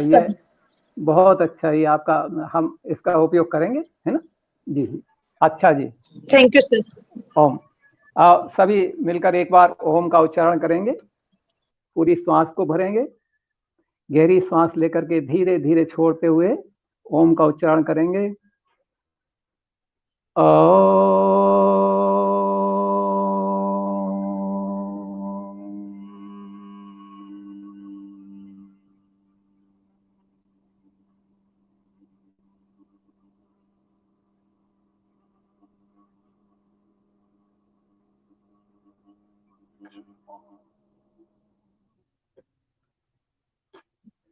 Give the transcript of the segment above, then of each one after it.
ये बहुत अच्छा, ये आपका, हम इसका उपयोग करेंगे, है ना जी जी। अच्छा जी, थैंक यू सर। ओम। सभी मिलकर एक बार ओम का उच्चारण करेंगे। पूरी श्वास को भरेंगे, गहरी श्वास लेकर के धीरे धीरे छोड़ते हुए ओम का उच्चारण करेंगे।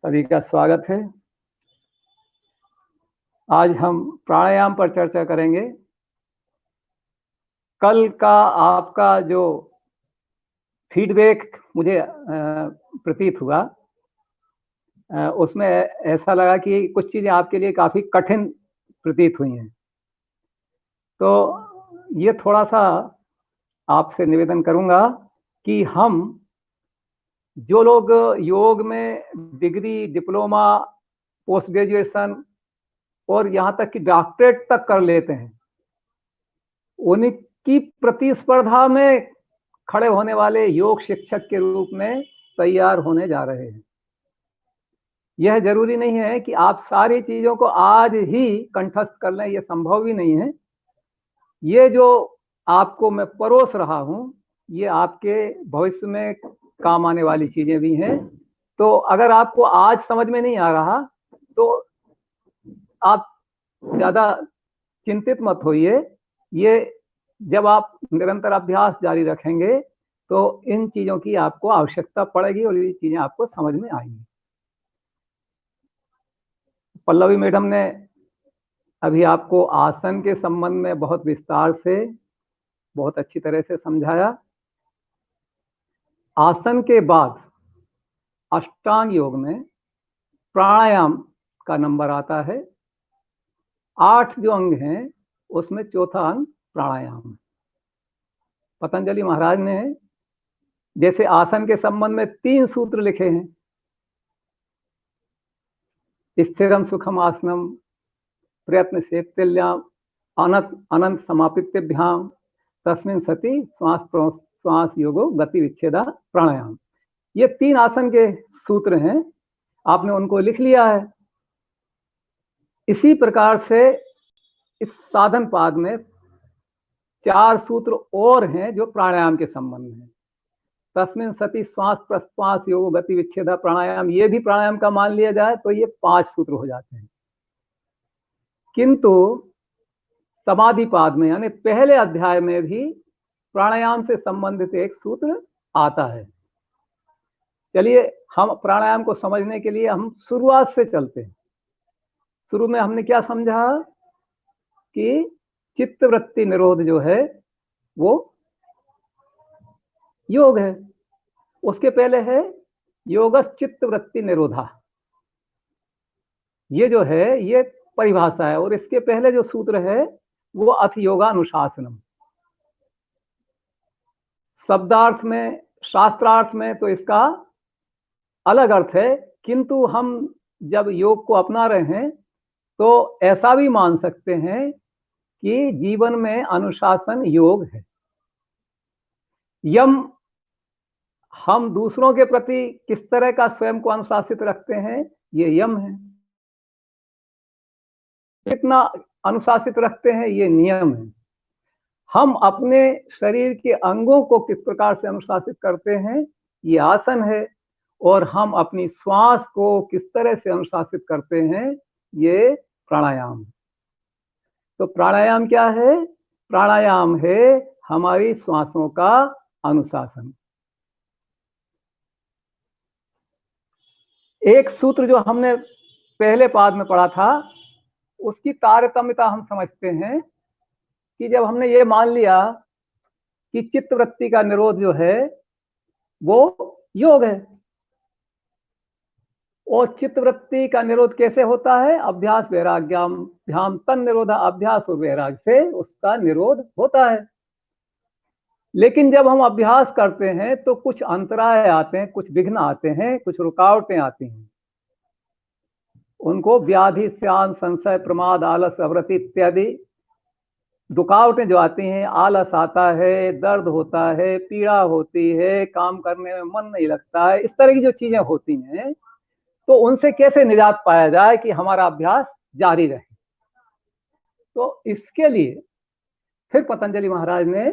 सभी का स्वागत है। आज हम प्राणायाम पर चर्चा करेंगे। कल का आपका जो फीडबैक मुझे प्रतीत हुआ, उसमें ऐसा लगा कि कुछ चीज़ें आपके लिए काफ़ी कठिन प्रतीत हुई हैं। तो ये थोड़ा सा आपसे निवेदन करूंगा कि हम जो लोग योग में डिग्री, डिप्लोमा, पोस्ट ग्रेजुएशन और यहाँ तक कि डॉक्टरेट तक कर लेते हैं, उनकी प्रतिस्पर्धा में खड़े होने वाले योग शिक्षक के रूप में तैयार होने जा रहे हैं। यह जरूरी नहीं है कि आप सारी चीजों को आज ही कंठस्थ कर लें, यह संभव भी नहीं है। ये जो आपको मैं परोस रहा हूं, ये आपके भविष्य में काम आने वाली चीजें भी हैं। तो अगर आपको आज समझ में नहीं आ रहा तो आप ज्यादा चिंतित मत होइए। ये जब आप निरंतर अभ्यास जारी रखेंगे तो इन चीजों की आपको आवश्यकता पड़ेगी और ये चीजें आपको समझ में आएंगी। पल्लवी मैडम ने अभी आपको आसन के संबंध में बहुत विस्तार से, बहुत अच्छी तरह से समझाया। आसन के बाद अष्टांग योग में प्राणायाम का नंबर आता है। 8 जो अंग हैं उसमें चौथा अंग प्राणायाम है। पतंजलि महाराज ने जैसे आसन के संबंध में 3 सूत्र लिखे हैं, स्थिरम सुखम आसनम, प्रयत्न शैथिल्यम, अनंत समापित्यभ्याम, तस्मिन् सति श्वास श्वास योगो गति विच्छेदा प्राणायाम। ये 3 आसन के सूत्र हैं, आपने उनको लिख लिया है। इसी प्रकार से इस साधन पाद में 4 सूत्र और हैं जो प्राणायाम के संबंध में। तस्मिन् सति श्वास प्रश्वास योग गति विच्छेदा प्राणायाम, ये भी प्राणायाम का मान लिया जाए तो ये 5 सूत्र हो जाते हैं। किंतु समाधि पाद में यानी पहले अध्याय में भी प्राणायाम से संबंधित एक सूत्र आता है। चलिए हम प्राणायाम को समझने के लिए हम शुरुआत से चलते हैं। शुरू में हमने क्या समझा कि चित्तवृत्ति निरोध जो है वो योग है। उसके पहले है योगस् चित्तवृत्ति निरोधा, ये जो है ये परिभाषा है। और इसके पहले जो सूत्र है वो अथ योगानुशासनम। शब्दार्थ में, शास्त्रार्थ में तो इसका अलग अर्थ है, किंतु हम जब योग को अपना रहे हैं तो ऐसा भी मान सकते हैं कि जीवन में अनुशासन योग है। यम, हम दूसरों के प्रति किस तरह का स्वयं को अनुशासित रखते हैं, ये यम है। कितना अनुशासित रखते हैं, ये नियम है। हम अपने शरीर के अंगों को किस प्रकार से अनुशासित करते हैं, ये आसन है। और हम अपनी श्वास को किस तरह से अनुशासित करते हैं, ये प्राणायाम। तो प्राणायाम क्या है? प्राणायाम है हमारी श्वासों का अनुशासन। एक सूत्र जो हमने पहले पाद में पढ़ा था, उसकी तारतम्यता हम समझते हैं कि जब हमने ये मान लिया कि चित्तवृत्ति का निरोध जो है वो योग है, और चित्तवृत्ति का निरोध कैसे होता है? अभ्यास वैराग्याम ध्यान तन निरोधा, अभ्यास और वैराग्य से उसका निरोध होता है। लेकिन जब हम अभ्यास करते हैं तो कुछ अंतराय आते हैं, कुछ विघ्न आते हैं, कुछ रुकावटें आती हैं। उनको व्याधि, श्यान, संशय, प्रमाद, आलस, अवृत्ति इत्यादि रुकावटें जो आती हैं, आलस आता है, दर्द होता है, पीड़ा होती है, काम करने में मन नहीं लगता है, इस तरह की जो चीजें होती हैं, तो उनसे कैसे निजात पाया जाए कि हमारा अभ्यास जारी रहे। तो इसके लिए फिर पतंजलि महाराज ने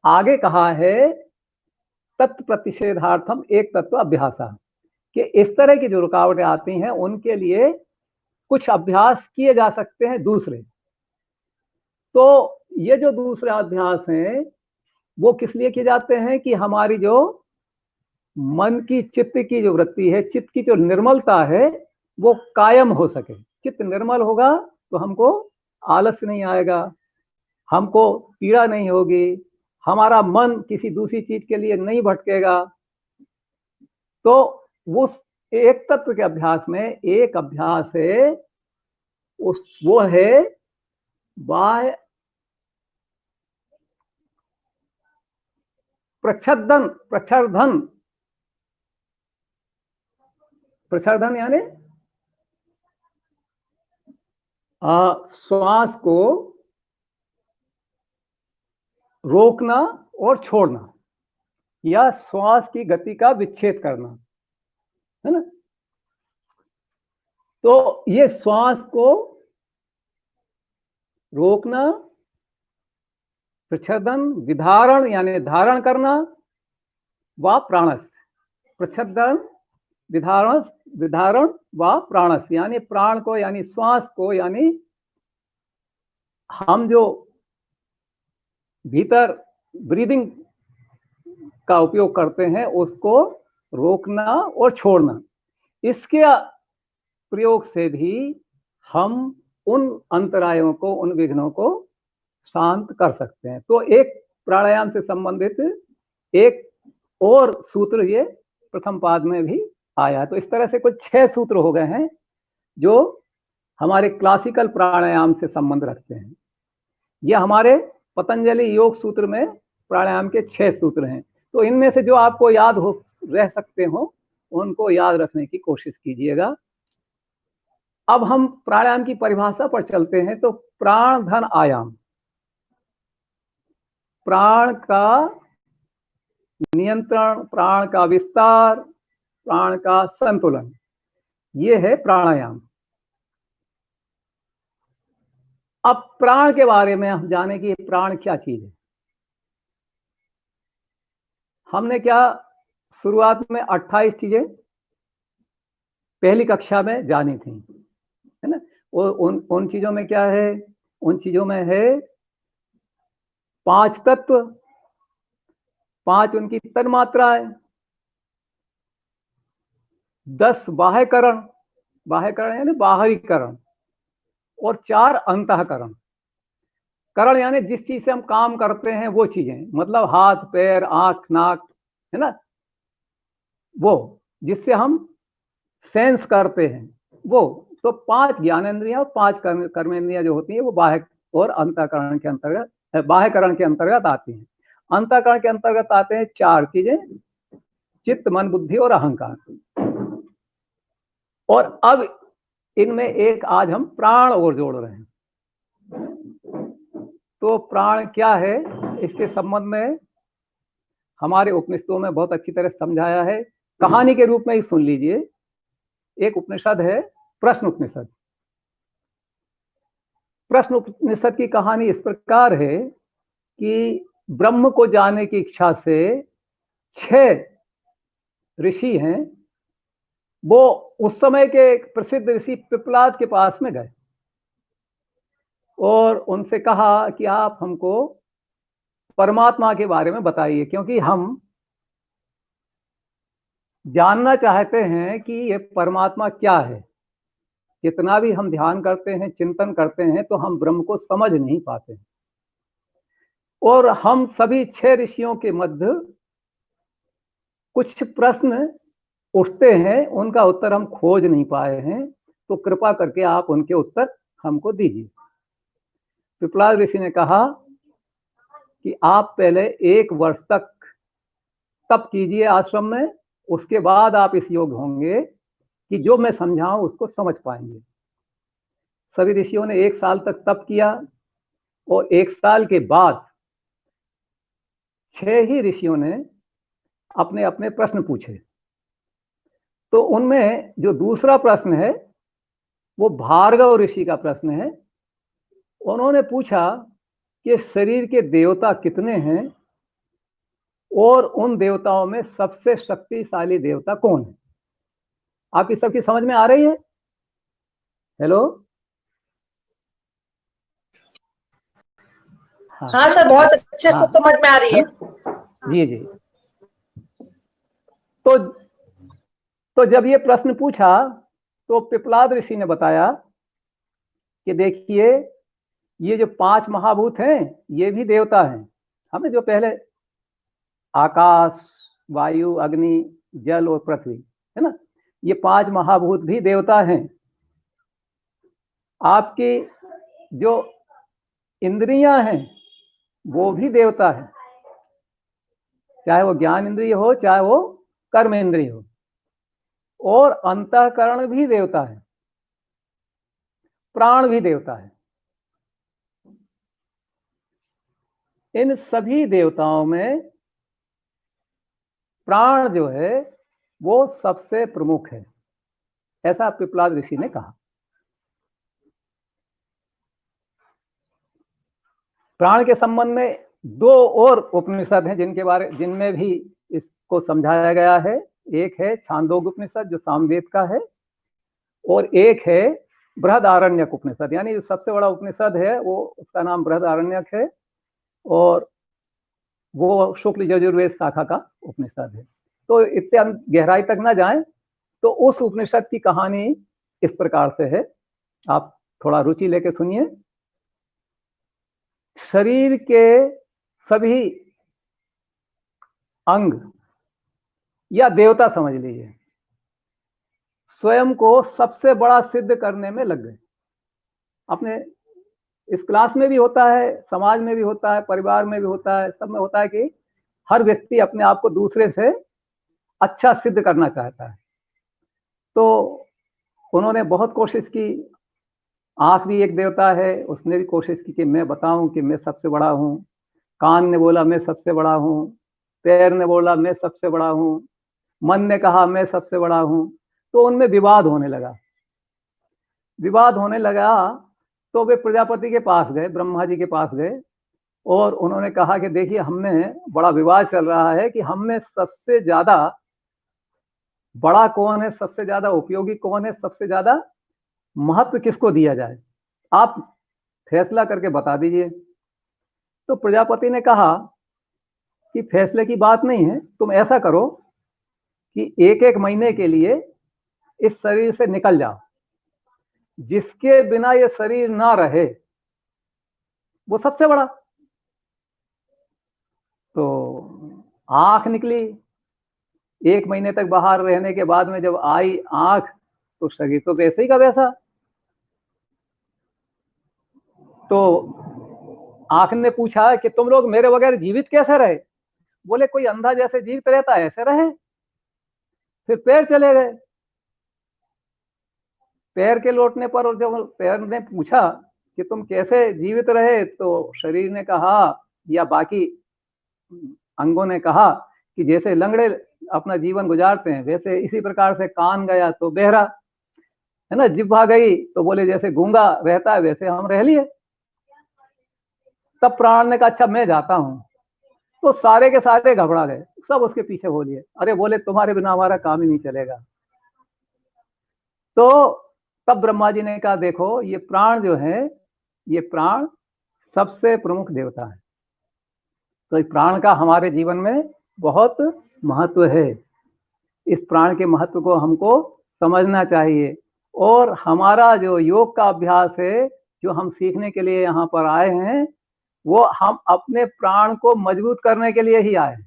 आगे कहा है, तत्व प्रतिषेधार्थम एक तत्व अभ्यासा, कि इस तरह की जो रुकावटें आती हैं उनके लिए कुछ अभ्यास किए जा सकते हैं दूसरे। तो ये जो दूसरे अभ्यास हैं वो किस लिए किए जाते हैं कि हमारी जो मन की, चित्त की जो वृत्ति है, चित्त की जो निर्मलता है वो कायम हो सके। चित्त निर्मल होगा तो हमको आलस्य नहीं आएगा, हमको पीड़ा नहीं होगी, हमारा मन किसी दूसरी चीज के लिए नहीं भटकेगा। तो उस एक तत्व के अभ्यास में एक अभ्यास है, वो है बाह्य प्रच्छदन। प्रच्छदन यानी श्वास को रोकना और छोड़ना, या श्वास की गति का विच्छेद करना, है ना। तो ये श्वास को रोकना, प्रच्छदन, विधारण यानी धारण करना, व प्राणस। प्रच्छदन, विधारण व प्राणस यानी प्राण को, यानी श्वास को, यानी हम जो भीतर ब्रीदिंग का उपयोग करते हैं उसको रोकना और छोड़ना। इसके प्रयोग से भी हम उन अंतरायों को, उन विघ्नों को शांत कर सकते हैं। तो एक प्राणायाम से संबंधित एक और सूत्र ये प्रथम पाद में भी आया। तो इस तरह से कुछ 6 सूत्र हो गए हैं जो हमारे क्लासिकल प्राणायाम से संबंध रखते हैं। ये हमारे पतंजलि योग सूत्र में प्राणायाम के 6 सूत्र हैं। तो इनमें से जो आपको याद हो रह सकते हो उनको याद रखने की कोशिश कीजिएगा। अब हम प्राणायाम की परिभाषा पर चलते हैं। तो प्राण धन आयाम, प्राण का नियंत्रण, प्राण का विस्तार, प्राण का संतुलन, ये है प्राणायाम। अब प्राण के बारे में हम जाने कि प्राण क्या चीज है। हमने क्या शुरुआत में 28 चीजें पहली कक्षा में जानी थी, है ना। वो उन चीजों में क्या है, उन चीजों में है 5 तत्व, 5 उनकी तन्मात्राएं, 10 बाह्यकरण, बाह्यकरण यानी बाहरीकरण, और 4 अंतःकरण। करण यानी जिस चीज से हम काम करते हैं वो चीजें, मतलब हाथ, पैर, आंख, नाक, है ना, वो जिससे हम सेंस करते हैं वो। तो 5 ज्ञानेंद्रियां और 5 कर्मेंद्रियां जो होती है वो बाह्य और अंतःकरण के अंतर्गत, बाह्यकरण के अंतर्गत आती हैं। अंतःकरण के अंतर्गत आते हैं 4 चीजें, चित्त, मन, बुद्धि और अहंकार। और अब इनमें एक आज हम प्राण और जोड़ रहे हैं। तो प्राण क्या है, इसके संबंध में हमारे उपनिषदों में बहुत अच्छी तरह समझाया है। कहानी के रूप में ही सुन लीजिए। एक उपनिषद है प्रश्न उपनिषद। प्रश्न उपनिषद की कहानी इस प्रकार है कि ब्रह्म को जानने की इच्छा से 6 ऋषि हैं, वो उस समय के प्रसिद्ध ऋषि पिपलाद के पास में गए और उनसे कहा कि आप हमको परमात्मा के बारे में बताइए, क्योंकि हम जानना चाहते हैं कि ये परमात्मा क्या है। कितना भी हम ध्यान करते हैं, चिंतन करते हैं, तो हम ब्रह्म को समझ नहीं पाते। और हम सभी 6 ऋषियों के मध्य कुछ प्रश्न उठते हैं, उनका उत्तर हम खोज नहीं पाए हैं, तो कृपा करके आप उनके उत्तर हमको दीजिए। पिपलाद ऋषि ने कहा कि आप पहले 1 वर्ष तक तप कीजिए आश्रम में, उसके बाद आप इस योग होंगे। कि जो मैं समझाऊं उसको समझ पाएंगे। सभी ऋषियों ने 1 साल तक तप किया और 1 साल के बाद 6 ही ऋषियों ने अपने अपने प्रश्न पूछे। तो उनमें जो दूसरा प्रश्न है वो भार्गव ऋषि का प्रश्न है। उन्होंने पूछा कि शरीर के देवता कितने हैं और उन देवताओं में सबसे शक्तिशाली देवता कौन है। आपकी सबकी समझ में आ रही है? हेलो? हाँ सर, बहुत अच्छे से समझ में आ रही है। जी जी। तो जब ये प्रश्न पूछा तो पिपलाद ऋषि ने बताया कि देखिए, ये जो 5 महाभूत हैं ये भी देवता हैं। हमें जो पहले आकाश, वायु, अग्नि, जल और पृथ्वी है ना, ये 5 महाभूत भी देवता हैं। आपकी जो इंद्रियां हैं वो भी देवता है, चाहे वो ज्ञान इंद्रिय हो चाहे वो कर्म इंद्रिय हो। और अंतःकरण भी देवता है, प्राण भी देवता है। इन सभी देवताओं में प्राण जो है वो सबसे प्रमुख है, ऐसा पिपलाद ऋषि ने कहा। प्राण के संबंध में 2 और उपनिषद हैं जिनमें भी इसको समझाया गया है। एक है छांदोग्य उपनिषद जो सामवेद का है, और एक है बृहदारण्यक उपनिषद, यानी जो सबसे बड़ा उपनिषद है वो उसका नाम बृहदारण्यक है और वो शुक्ल यजुर्वेद शाखा का उपनिषद है। तो इतने गहराई तक ना जाएं, तो उस उपनिषद की कहानी इस प्रकार से है, आप थोड़ा रुचि लेके सुनिए। शरीर के सभी अंग या देवता समझ लीजिए स्वयं को सबसे बड़ा सिद्ध करने में लग गए। अपने इस क्लास में भी होता है, समाज में भी होता है, परिवार में भी होता है, सब में होता है कि हर व्यक्ति अपने आप को दूसरे से अच्छा सिद्ध करना चाहता है। तो उन्होंने बहुत कोशिश की। आंख भी एक देवता है, उसने भी कोशिश की कि मैं बताऊं कि मैं सबसे बड़ा हूं। कान ने बोला मैं सबसे बड़ा हूं, पैर ने बोला मैं सबसे बड़ा हूं, मन ने कहा मैं सबसे बड़ा हूं। तो उनमें विवाद होने लगा। तो वे प्रजापति के पास गए, ब्रह्मा जी के पास गए और उन्होंने कहा कि देखिए, हमें बड़ा विवाद चल रहा है कि हमें सबसे ज्यादा बड़ा कौन है, सबसे ज्यादा उपयोगी कौन है, सबसे ज्यादा महत्व किसको दिया जाए, आप फैसला करके बता दीजिए। तो प्रजापति ने कहा कि फैसले की बात नहीं है, तुम ऐसा करो कि 1-1 महीने के लिए इस शरीर से निकल जाओ, जिसके बिना ये शरीर ना रहे वो सबसे बड़ा। तो आंख निकली, 1 महीने तक बाहर रहने के बाद में जब आई आंख, तो शरीर तो वैसे ही का वैसा। तो आंख ने पूछा कि तुम लोग मेरे बगैर जीवित कैसे रहे? बोले कोई अंधा जैसे जीवित रहता है ऐसे रहे। फिर पैर चले गए। पैर के लौटने पर और जब पैर ने पूछा कि तुम कैसे जीवित रहे, तो शरीर ने कहा या बाकी अंगों ने कहा कि जैसे लंगड़े अपना जीवन गुजारते हैं वैसे इसी प्रकार से। कान गया तो बहरा, है ना, जिह्वा गई तो बोले जैसे गूंगा रहता है वैसे हम रह लिए। तब प्राण ने कहा अच्छा मैं जाता हूं। तो सारे के सारे घबरा गए, सब उसके पीछे हो लिए। अरे बोले तुम्हारे बिना हमारा काम ही नहीं चलेगा। तो तब ब्रह्मा जी ने कहा देखो, ये प्राण जो है, ये प्राण सबसे प्रमुख देवता है। तो इस प्राण का हमारे जीवन में बहुत महत्व है। इस प्राण के महत्व को हमको समझना चाहिए। और हमारा जो योग का अभ्यास है, जो हम सीखने के लिए यहाँ पर आए हैं, वो हम अपने प्राण को मजबूत करने के लिए ही आए हैं।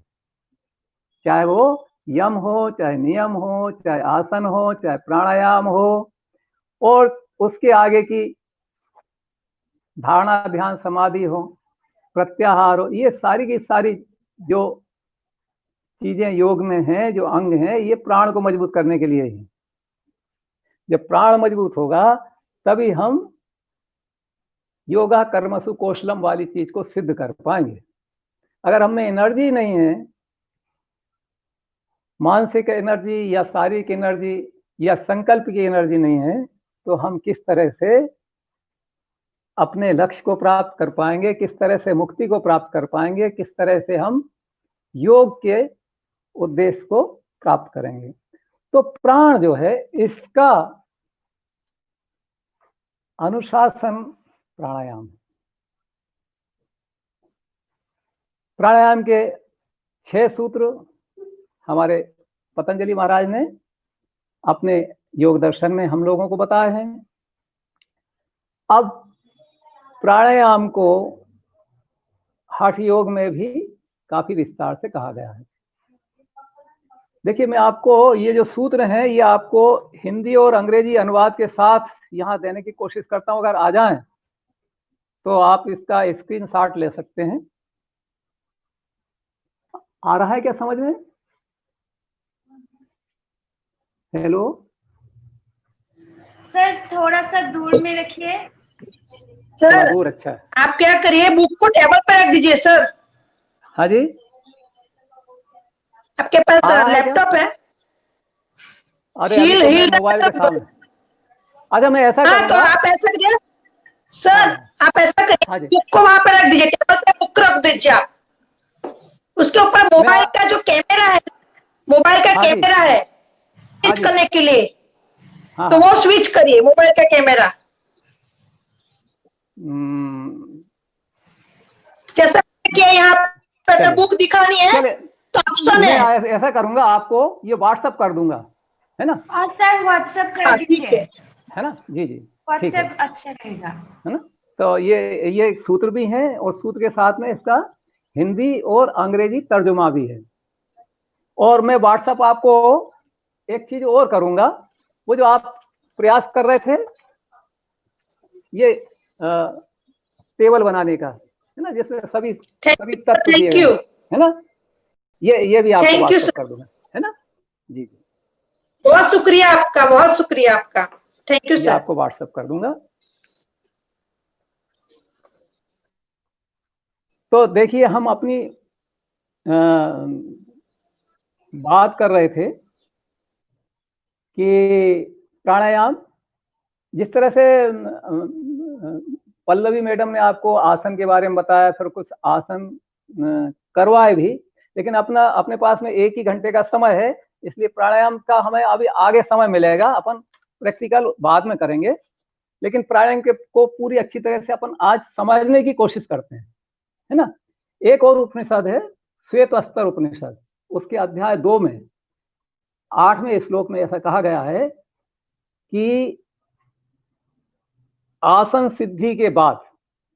चाहे वो यम हो, चाहे नियम हो, चाहे आसन हो, चाहे प्राणायाम हो, और उसके आगे की धारणा, ध्यान, समाधि हो, प्रत्याहार हो, ये सारी की सारी जो चीजें योग में हैं, जो अंग हैं, ये प्राण को मजबूत करने के लिए ही। जब प्राण मजबूत होगा तभी हम योगा कर्मसु कौशलम वाली चीज को सिद्ध कर पाएंगे। अगर हमें एनर्जी नहीं है, मानसिक एनर्जी या शारीरिक एनर्जी या संकल्प की एनर्जी नहीं है, तो हम किस तरह से अपने लक्ष्य को प्राप्त कर पाएंगे, किस तरह से मुक्ति को प्राप्त कर पाएंगे, किस तरह से हम योग के उद्देश्य को प्राप्त करेंगे। तो प्राण जो है इसका अनुशासन प्राणायाम। प्राणायाम के 6 सूत्र हमारे पतंजलि महाराज ने अपने योग दर्शन में हम लोगों को बताए हैं। अब प्राणायाम को हठ योग में भी काफी विस्तार से कहा गया है। देखिए, मैं आपको ये जो सूत्र हैं ये आपको हिंदी और अंग्रेजी अनुवाद के साथ यहाँ देने की कोशिश करता हूँ। अगर आ जाएं तो आप इसका स्क्रीनशॉट ले सकते हैं। आ रहा है क्या समझ में? हेलो सर, थोड़ा सा दूर में रखिए। सर दूर, अच्छा। आप क्या करिए, बुक को टेबल पर रख दीजिए सर। हाँ जी, आपके पास लैपटॉप है? अरे अभी तो मैं मोबाइल के सामने। अच्छा, मैं ऐसा हाँ, तो आप ऐसा करिए सर, आप ऐसा करिए, बुक को वहां पर रख दीजिए, टेबल पे बुक रख दीजिए आप। उसके ऊपर मोबाइल का जो कैमरा है, मोबाइल का कैमरा है स्विच करने के लिए, तो वो स्विच करिए मोबाइल का कैमरा। जैसा कि यहाँ पर बुक दिखानी है तो ऑप्शन है। मैं ऐसा करूंगा, आपको ये व्हाट्सएप कर दूंगा, है ना? और सर व्हाट्सएप कर दीजिए, है ना? जी जी, व्हाट्सएप अच्छा रहेगा, है ना? तो ये सूत्र भी है और सूत्र के साथ में इसका हिंदी और अंग्रेजी तर्जुमा भी है। और मैं व्हाट्सएप आपको एक चीज और करूंगा, वो जो आप प्रयास कर रहे थे ये टेबल बनाने का, है ना, जिसमें सभी तत्व दिए गए, है ना, ये भी आपको व्हाट्सएप कर दूंगा, है ना? जी जी, बहुत शुक्रिया आपका, बहुत शुक्रिया आपका, थैंक यू सर। आपको व्हाट्सएप कर दूंगा। तो देखिए, हम अपनी बात कर रहे थे कि प्राणायाम, जिस तरह से पल्लवी मैडम ने आपको आसन के बारे में बताया, फिर कुछ आसन करवाए भी, लेकिन अपने पास में 1 ही घंटे का समय है, इसलिए प्राणायाम का हमें अभी आगे समय मिलेगा, अपन प्रैक्टिकल बाद में करेंगे। लेकिन प्राणायाम को पूरी अच्छी तरह से अपन आज समझने की कोशिश करते हैं, है ना? एक और उपनिषद है श्वेत अस्तर उपनिषद, उसके अध्याय 2 में 8वें श्लोक में ऐसा कहा गया है कि आसन सिद्धि के बाद,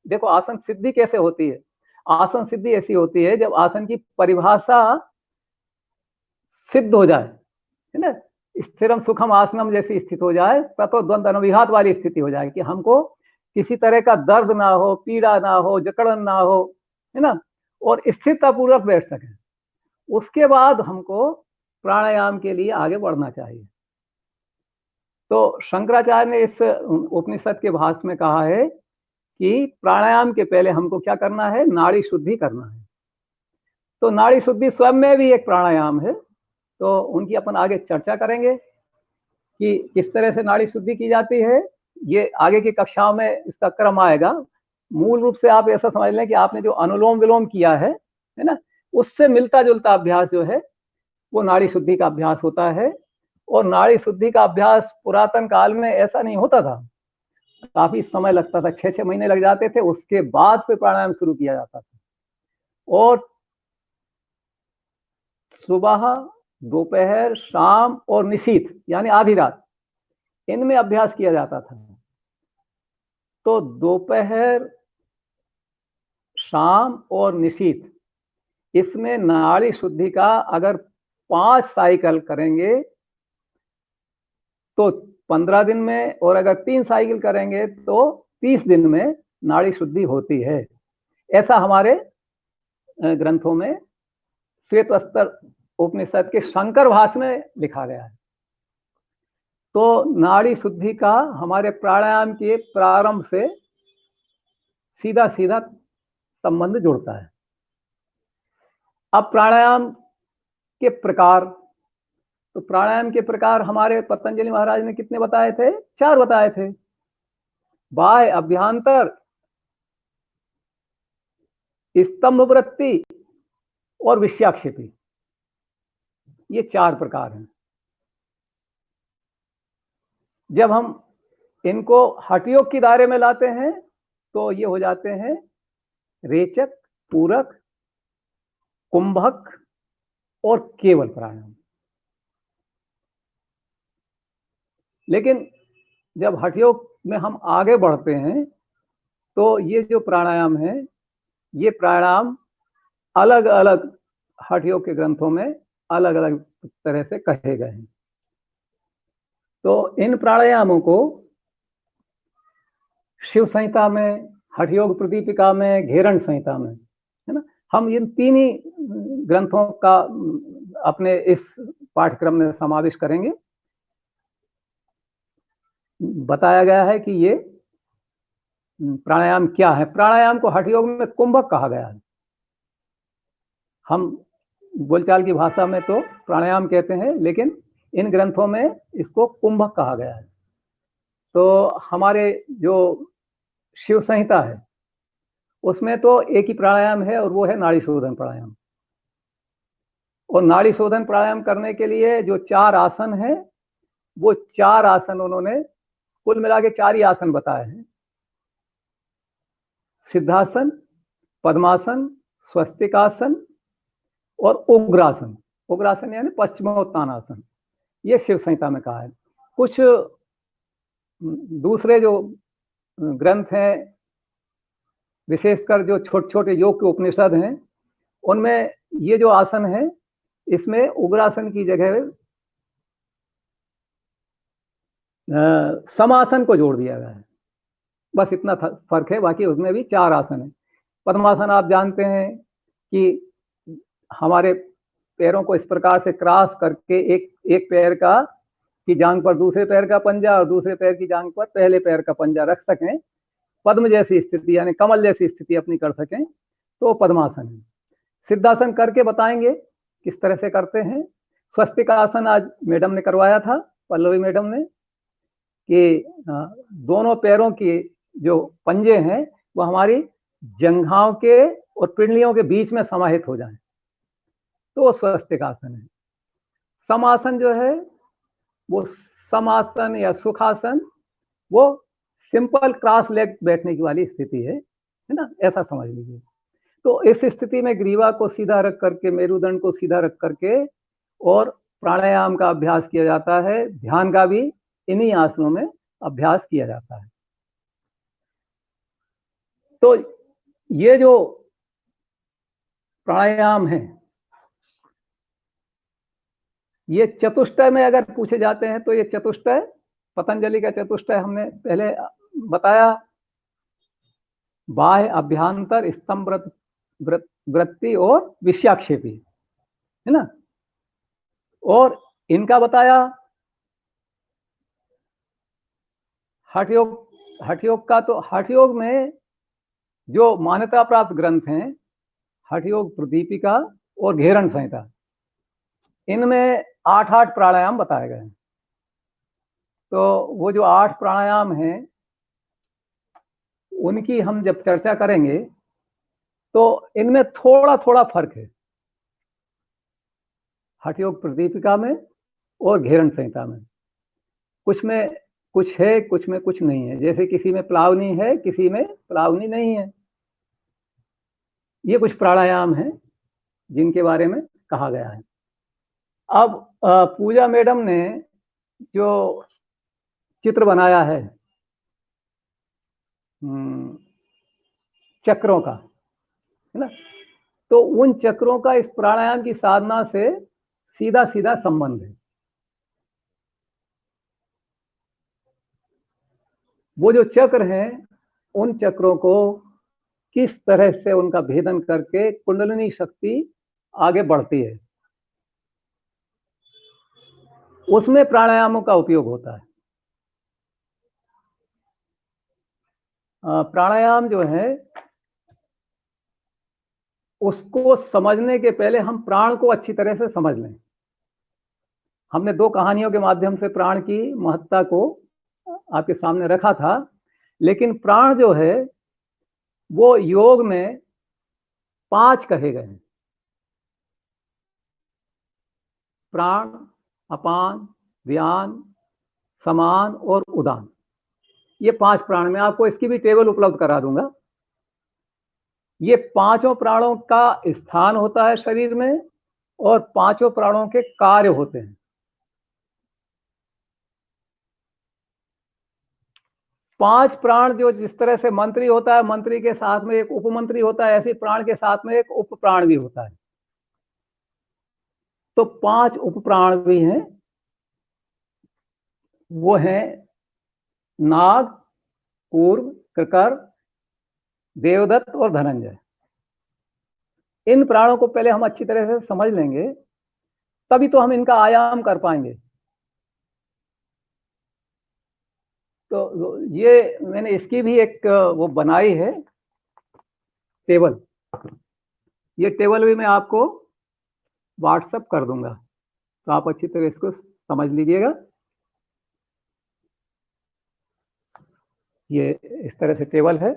देखो आसन सिद्धि कैसे होती है। आसन सिद्धि ऐसी होती है जब आसन की परिभाषा सिद्ध हो जाए, है ना, स्थिरम सुखम आसनम जैसी स्थिति हो जाए, ततो द्वंद्व अनुविघात वाली स्थिति हो जाए कि हमको किसी तरह का दर्द ना हो, पीड़ा ना हो, जकड़न ना हो, है ना, और स्थिरता पूर्वक बैठ सके। उसके बाद हमको प्राणायाम के लिए आगे बढ़ना चाहिए। तो शंकराचार्य ने इस उपनिषद के भाष्य में कहा है कि प्राणायाम के पहले हमको क्या करना है, नाड़ी शुद्धि करना है। तो नाड़ी शुद्धि स्वयं में भी एक प्राणायाम है, तो उनकी अपन आगे चर्चा करेंगे कि किस तरह से नाड़ी शुद्धि की जाती है। ये आगे की कक्षाओं में इसका क्रम आएगा। मूल रूप से आप ऐसा समझ लें कि आपने जो अनुलोम विलोम किया है ना, उससे मिलता जुलता अभ्यास जो है वो नाड़ी शुद्धि का अभ्यास होता है। और नाड़ी शुद्धि का अभ्यास पुरातन काल में ऐसा नहीं होता था, काफी समय लगता था, 6-6 महीने लग जाते थे, उसके बाद फिर प्राणायाम शुरू किया जाता था। और सुबह, दोपहर, शाम और निशीथ यानी आधी रात, इनमें अभ्यास किया जाता था। तो दोपहर, शाम और निशीथ, इसमें नाड़ी शुद्धि का अगर 5 साइकिल करेंगे तो 15 दिन में, और अगर 3 साइकिल करेंगे तो 30 दिन में नाड़ी शुद्धि होती है। ऐसा हमारे ग्रंथों में श्वेत अस्तर उपनिषद के शंकर भाष्य में लिखा गया है। तो नाड़ी शुद्धि का हमारे प्राणायाम के प्रारंभ से सीधा सीधा संबंध जुड़ता है। अब प्राणायाम के प्रकार, तो प्राणायाम के प्रकार हमारे पतंजलि महाराज ने कितने बताए थे? 4 बताए थे। बाह्य, अभ्यंतर, स्तंभ वृत्ति और विषयाक्षेपी, ये 4 प्रकार हैं। जब हम इनको हठ योग के दायरे में लाते हैं तो ये हो जाते हैं रेचक, पूरक, कुंभक और केवल प्राणायाम। लेकिन जब हठ योग में हम आगे बढ़ते हैं तो ये जो प्राणायाम है, ये प्राणायाम अलग अलग हठ योग के ग्रंथों में अलग अलग तरह से कहे गए हैं। तो इन प्राणायामों को शिव संहिता में, हठ योग प्रदीपिका में, घेरण संहिता में, है ना, हम इन 3 ही ग्रंथों का अपने इस पाठ्यक्रम में समावेश करेंगे। बताया गया है कि ये प्राणायाम क्या है। प्राणायाम को हठ योग में कुंभक कहा गया है। हम बोलचाल की भाषा में तो प्राणायाम कहते हैं, लेकिन इन ग्रंथों में इसको कुंभक कहा गया है। तो हमारे जो शिव संहिता है उसमें तो एक ही प्राणायाम है और वो है नाड़ी शोधन प्राणायाम। और नाड़ी शोधन प्राणायाम करने के लिए जो 4 आसन हैं, वो 4 आसन उन्होंने कुल मिला के 4 ही आसन बताए हैं। सिद्धासन, पद्मासन, स्वस्तिकासन और उग्रासन। उग्रासन यानी पश्चिमोत्तानासन, ये शिव संहिता में कहा है। कुछ दूसरे जो ग्रंथ हैं, विशेषकर जो छोटे छोटे योग के उपनिषद हैं, उनमें ये जो आसन है इसमें उग्रासन की जगह समासन को जोड़ दिया गया है। बस इतना फर्क है, बाकी उसमें भी 4 आसन है। पद्मासन आप जानते हैं कि हमारे पैरों को इस प्रकार से क्रॉस करके एक पैर का की जांघ पर दूसरे पैर का पंजा और दूसरे पैर की जांघ पर पहले पैर का पंजा रख सकें, पद्म जैसी स्थिति यानी कमल जैसी स्थिति अपनी कर सकें, तो पद्मासन है। सिद्धासन करके बताएंगे किस तरह से करते हैं। स्वस्तिक आसन आज मैडम ने करवाया था, पल्लवी मैडम ने, कि दोनों पैरों की जो पंजे हैं वो हमारी जंघाओं के और पिंडलियों के बीच में समाहित हो जाएं, तो वो स्वस्तिक आसन है। समासन जो है वो समासन या सुखासन, वो सिंपल क्रॉस लेग बैठने की वाली स्थिति है ना, ऐसा समझ लीजिए। तो इस स्थिति में ग्रीवा को सीधा रख करके, मेरुदंड को सीधा रख करके और प्राणायाम का अभ्यास किया जाता है। ध्यान का भी इन्हीं आसनों में अभ्यास किया जाता है। तो ये जो प्राणायाम है, ये चतुष्टय में अगर पूछे जाते हैं तो ये चतुष्टय, पतंजलि का चतुष्टय हमने पहले बताया, बाह्य, अभ्यंतर, स्तंभ वृत्ति और विषयाक्षेपी, है ना। और इनका बताया हठ योग का। तो हठ योग में जो मान्यता प्राप्त ग्रंथ हैं, हठ योग प्रदीपिका और घेरण संहिता, इनमें 8 प्राणायाम बताए गए हैं। तो वो जो 8 प्राणायाम हैं उनकी हम जब चर्चा करेंगे तो इनमें थोड़ा थोड़ा फर्क है, हठ योग प्रदीपिका में और घेरण संहिता में। कुछ में कुछ है, कुछ में कुछ नहीं है। जैसे किसी में प्लावनी है, किसी में प्लावनी नहीं है। ये कुछ प्राणायाम हैं जिनके बारे में कहा गया है। अब पूजा मैडम ने जो चित्र बनाया है चक्रों का, है ना, तो उन चक्रों का इस प्राणायाम की साधना से सीधा सीधा संबंध है। वो जो चक्र हैं, उन चक्रों को किस तरह से उनका भेदन करके कुंडलिनी शक्ति आगे बढ़ती है, उसमें प्राणायामों का उपयोग होता है। प्राणायाम जो है उसको समझने के पहले हम प्राण को अच्छी तरह से समझ लें। हमने 2 कहानियों के माध्यम से प्राण की महत्ता को आपके सामने रखा था, लेकिन प्राण जो है वो योग में 5 कहे गए हैं। प्राण, अपान, व्यान, समान और उदान। ये 5 प्राण, मैं आपको इसकी भी टेबल उपलब्ध करा दूंगा। ये 5 प्राणों का स्थान होता है शरीर में और 5 प्राणों के कार्य होते हैं। 5 प्राण जो जिस तरह से मंत्री होता है, मंत्री के साथ में एक उपमंत्री होता है, ऐसे प्राण के साथ में एक उप प्राण भी होता है। तो 5 उप प्राण भी हैं, वो हैं नाग, कूर्म, कृकर, देवदत्त और धनंजय। इन प्राणों को पहले हम अच्छी तरह से समझ लेंगे, तभी तो हम इनका आयाम कर पाएंगे। तो ये मैंने इसकी भी एक वो बनाई है टेबल। ये टेबल भी मैं आपको व्हाट्सएप कर दूंगा, तो आप अच्छी तरह इसको समझ लीजिएगा। ये इस तरह से टेबल है।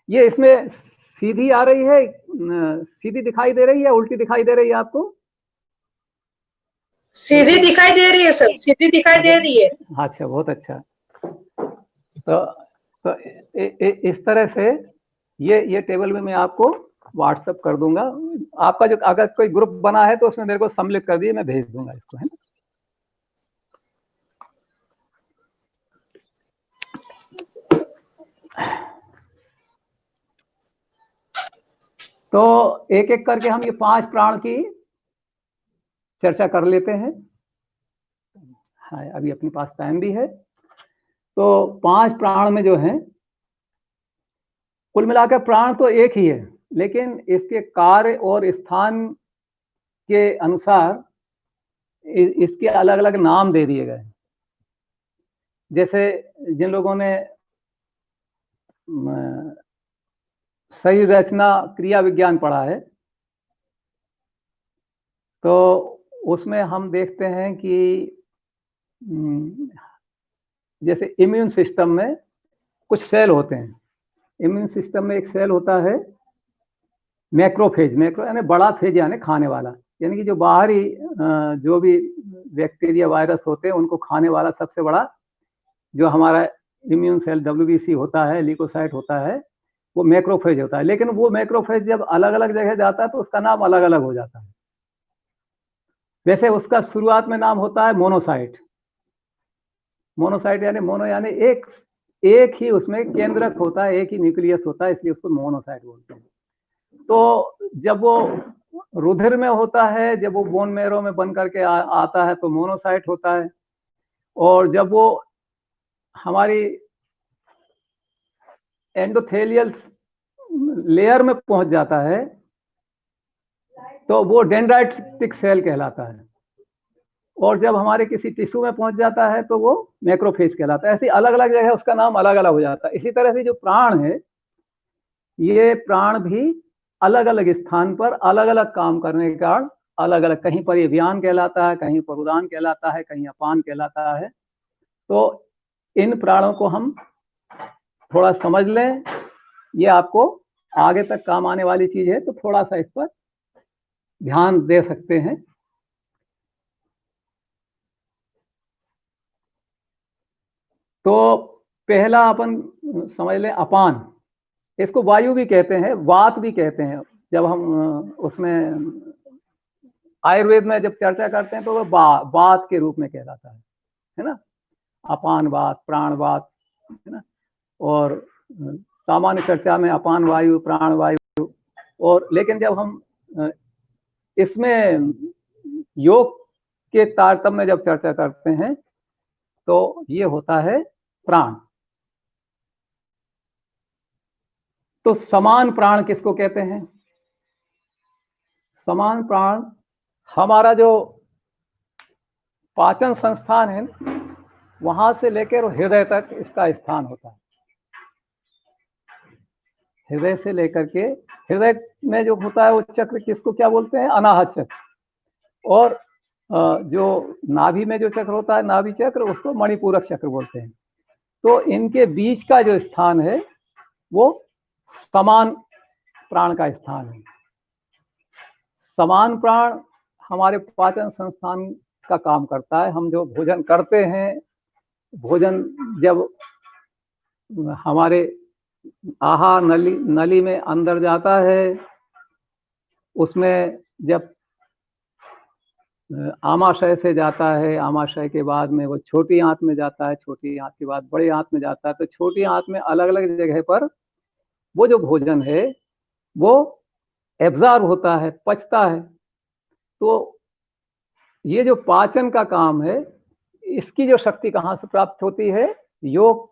ये इसमें सीधी आ रही है, सीधी दिखाई दे रही है, उल्टी दिखाई दे रही है आपको? सीधी दिखाई दे रही है सर, सीधी दिखाई दे रही है। अच्छा, बहुत अच्छा। तो इस तरह से ये टेबल में मैं आपको व्हाट्सएप कर दूंगा। आपका जो अगर कोई ग्रुप बना है तो उसमें मेरे को सम्मिलित कर दिए, मैं भेज दूंगा इसको, है ना। तो एक एक करके हम ये 5 प्राण की चर्चा कर लेते हैं। हाँ, अभी अपने पास टाइम भी है। तो 5 प्राण में जो है, कुल मिलाकर प्राण तो एक ही है, लेकिन इसके कार्य और स्थान के अनुसार इसके अलग अलग नाम दे दिए गए। जैसे जिन लोगों ने शरीर रचना क्रिया विज्ञान पढ़ा है, तो उसमें हम देखते हैं कि जैसे इम्यून सिस्टम में कुछ सेल होते हैं। इम्यून सिस्टम में एक सेल होता है मैक्रोफेज। मैक्रो यानी बड़ा फेज, यानी खाने वाला, यानी कि जो बाहरी जो भी बैक्टीरिया वायरस होते हैं उनको खाने वाला सबसे बड़ा जो हमारा इम्यून सेल WBC होता है, ल्यूकोसाइट होता है, वो मैक्रोफेज होता है। लेकिन वो मैक्रोफेज जब अलग अलग जगह जाता है तो उसका नाम अलग अलग हो जाता है। वैसे उसका शुरुआत में नाम होता है मोनोसाइट। मोनोसाइट यानी मोनो यानी एक ही उसमें केंद्रक होता है, एक ही न्यूक्लियस होता है, इसलिए उसको मोनोसाइट बोलते हैं। तो जब वो रुधिर में होता है, जब वो बोन मैरो में बन करके आता है तो मोनोसाइट होता है। और जब वो हमारी एंडोथेलियल लेयर में पहुंच जाता है तो वो डेंड्राइटिक सेल कहलाता है। और जब हमारे किसी टिश्यू में पहुंच जाता है तो वो मैक्रोफेज कहलाता है। ऐसी अलग अलग जगह उसका नाम अलग अलग हो जाता है। इसी तरह से जो प्राण है, ये प्राण भी अलग अलग स्थान पर अलग अलग काम करने के कारण अलग अलग, कहीं पर ये व्यान कहलाता है, कहीं पर उदान कहलाता है, कहीं अपान कहलाता है। तो इन प्राणों को हम थोड़ा समझ लें, ये आपको आगे तक काम आने वाली चीज है, तो थोड़ा सा इस पर ध्यान दे सकते हैं। तो पहला अपन समझ लें अपान। इसको वायु भी कहते हैं, वात भी कहते हैं। जब हम उसमें आयुर्वेद में जब चर्चा करते हैं तो वो वात के रूप में कहलाता है ना। अपान वात, प्राण वात, है ना। और सामान्य चर्चा में अपान वायु, प्राण वायु। और लेकिन जब हम इसमें योग के तारतम्य में जब चर्चा करते हैं तो ये होता है प्राण। तो समान प्राण किसको कहते हैं? समान प्राण हमारा जो पाचन संस्थान है, वहां से लेकर हृदय तक इसका स्थान होता है। हृदय से लेकर के, हृदय में जो होता है वो चक्र किसको क्या बोलते हैं? अनाहत चक्र। और जो नाभि में जो चक्र होता है, नाभि चक्र, उसको मणिपूरक चक्र बोलते हैं। तो इनके बीच का जो स्थान है वो समान प्राण का स्थान है। समान प्राण हमारे पाचन संस्थान का काम करता है। हम जो भोजन करते हैं, भोजन जब हमारे आहार नली में अंदर जाता है, उसमें जब आमाशय से जाता है, आमाशय के बाद में वो छोटी आंत में जाता है, छोटी आंत के बाद बड़ी आंत में जाता है। तो छोटी आंत में अलग अलग जगह पर वो जो भोजन है वो एब्जॉर्ब होता है, पचता है। तो ये जो पाचन का काम है, इसकी जो शक्ति कहाँ से प्राप्त होती है? योग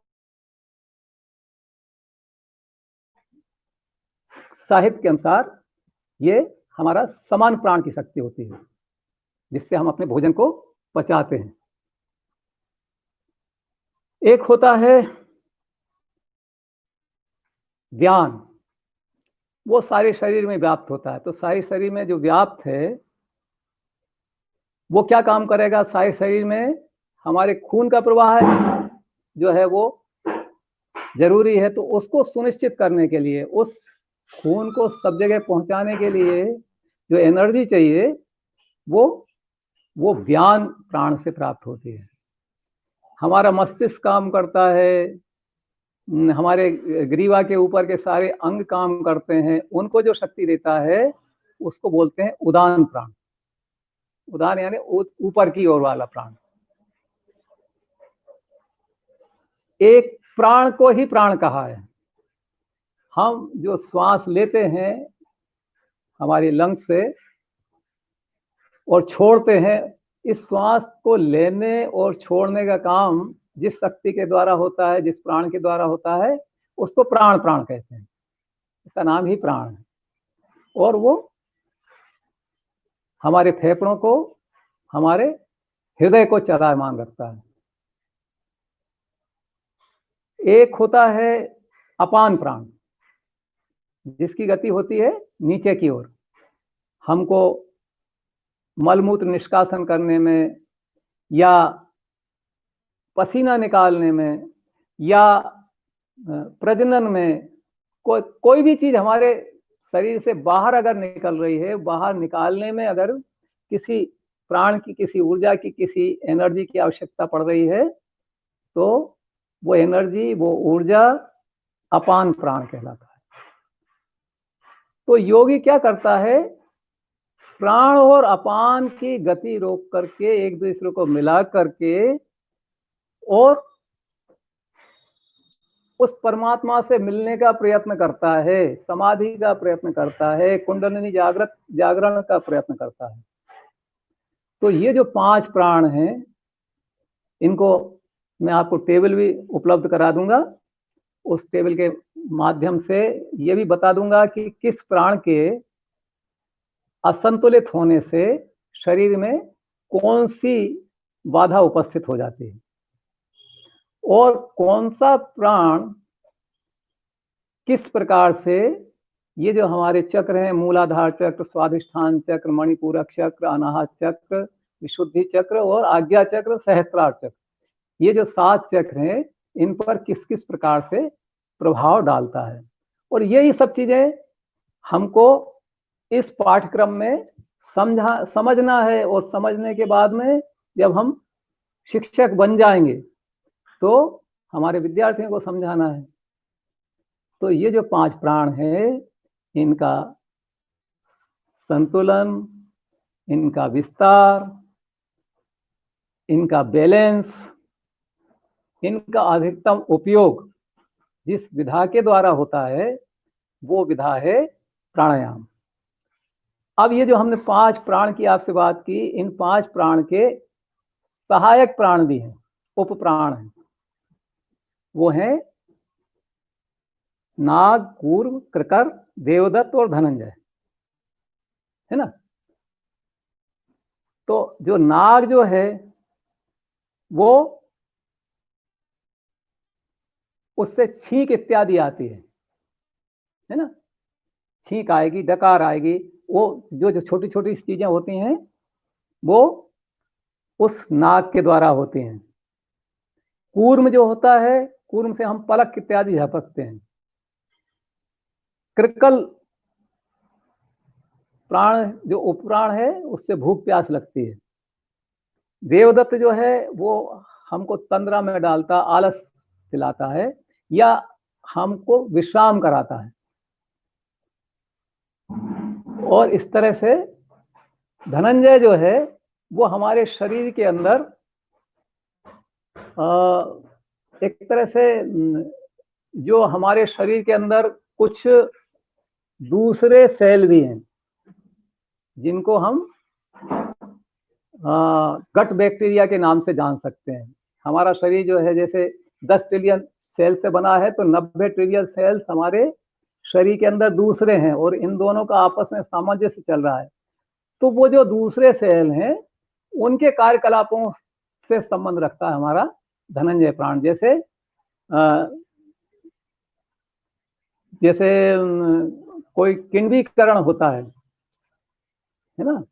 साहित्य के अनुसार ये हमारा समान प्राण की शक्ति होती है, जिससे हम अपने भोजन को पचाते हैं। एक होता है ज्ञान, वो सारे शरीर में व्याप्त होता है। तो सारे शरीर में जो व्याप्त है वो क्या काम करेगा? सारे शरीर में हमारे खून का प्रवाह है जो है वो जरूरी है। तो उसको सुनिश्चित करने के लिए, उस खून को सब जगह पहुंचाने के लिए जो एनर्जी चाहिए वो ज्ञान प्राण से प्राप्त होती है। हमारा मस्तिष्क काम करता है, हमारे ग्रीवा के ऊपर के सारे अंग काम करते हैं, उनको जो शक्ति देता है उसको बोलते हैं उदान प्राण। उदान यानी ऊपर की ओर वाला प्राण। एक प्राण को ही प्राण कहा है। हम जो श्वास लेते हैं हमारी लंग्स से और छोड़ते हैं, इस श्वास को लेने और छोड़ने का काम जिस शक्ति के द्वारा होता है, जिस प्राण के द्वारा होता है, उसको प्राण प्राण कहते हैं। इसका नाम ही प्राण है। और वो हमारे फेफड़ों को, हमारे हृदय को चलायमान रखता है। एक होता है अपान प्राण, जिसकी गति होती है नीचे की ओर। हमको मलमूत्र निष्कासन करने में, या पसीना निकालने में, या प्रजनन में, कोई भी चीज हमारे शरीर से बाहर अगर निकल रही है, बाहर निकालने में अगर किसी प्राण की, किसी ऊर्जा की, किसी एनर्जी की आवश्यकता पड़ रही है, तो वो एनर्जी, वो ऊर्जा अपान प्राण कहलाता है। तो योगी क्या करता है? प्राण और अपान की गति रोक करके, एक दूसरे को मिला करके, और उस परमात्मा से मिलने का प्रयत्न करता है, समाधि का प्रयत्न करता है, कुंडलिनी जागरण का प्रयत्न करता है। तो ये जो 5 प्राण हैं, इनको मैं आपको टेबल भी उपलब्ध करा दूंगा। उस टेबल के माध्यम से ये भी बता दूंगा कि किस प्राण के असंतुलित होने से शरीर में कौन सी बाधा उपस्थित हो जाती है, और कौन सा प्राण किस प्रकार से, ये जो हमारे चक्र हैं, मूलाधार चक्र, स्वाधिष्ठान चक्र, मणिपूरक चक्र, अनाहत चक्र, विशुद्धि चक्र और आज्ञा चक्र, सहस्त्रार चक्र, ये जो 7 चक्र हैं, इन पर किस किस प्रकार से प्रभाव डालता है। और यही सब चीजें हमको इस पाठ्यक्रम में समझना है। और समझने के बाद में जब हम शिक्षक बन जाएंगे तो हमारे विद्यार्थियों को समझाना है। तो ये जो 5 प्राण है, इनका संतुलन, इनका विस्तार, इनका बैलेंस, इनका अधिकतम उपयोग जिस विधा के द्वारा होता है, वो विधा है प्राणायाम। अब ये जो हमने 5 प्राण की आपसे बात की, इन 5 प्राण के सहायक प्राण भी हैं, उप प्राण हैं। वो हैं नाग, कूर्म, कृकर, देवदत्त और धनंजय, है ना। तो जो नाग जो है, वो उससे छींक इत्यादि आती है ना, छींक आएगी, डकार आएगी, वो जो जो छोटी छोटी चीजें होती हैं वो उस नाक के द्वारा होती हैं। कूर्म जो होता है, कूर्म से हम पलक इत्यादि झपकते हैं। कृकल प्राण जो उपप्राण है, उससे भूख प्यास लगती है। देवदत्त जो है वो हमको तंद्रा में डालता, आलस दिलाता है या हमको विश्राम कराता है। और इस तरह से धनंजय जो है वो हमारे शरीर के अंदर एक तरह से जो हमारे शरीर के अंदर कुछ दूसरे सेल भी हैं जिनको हम गट बैक्टीरिया के नाम से जान सकते हैं। हमारा शरीर जो है जैसे 10 ट्रिलियन सेल से बना है, तो 90 ट्रिलियन सेल्स हमारे शरीर के अंदर दूसरे हैं और इन दोनों का आपस में सामंजस्य चल रहा है। तो वो जो दूसरे सेल हैं उनके कार्यकलापों से संबंध रखता है हमारा धनंजय प्राण। जैसे जैसे कोई किण्वीकरण होता है ना,